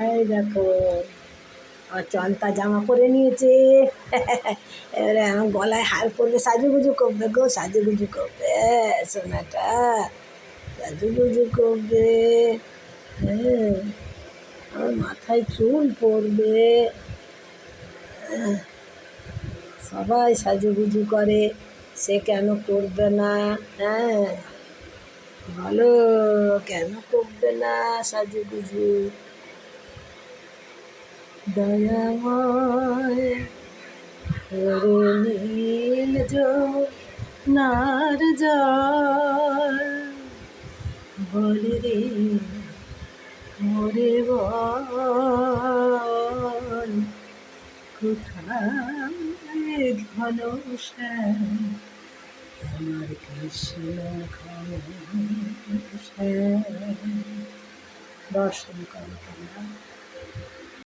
এই দেখো আর চন্তা জামা পরে নিয়েছে। এবারে আমার গলায় হার পরবে, সাজুগুজু করবে গো, সাজুগুজু করবে সোনাটা, সাজুগুজু করবে। হ্যাঁ, আমার মাথায় চুল পড়বে। সবাই সাজুগুজু করে, সে কেন করবে না? হ্যাঁ বলো, কেন করবে না সাজুগুজু? দয়াময় ওরে নীল যমুনার জল, বলে রে মোরে বল, কোথায় ঘন শ্যাম আমার কৃষ্ণ ঘন শ্যাম। দর্শন করো তোমরা।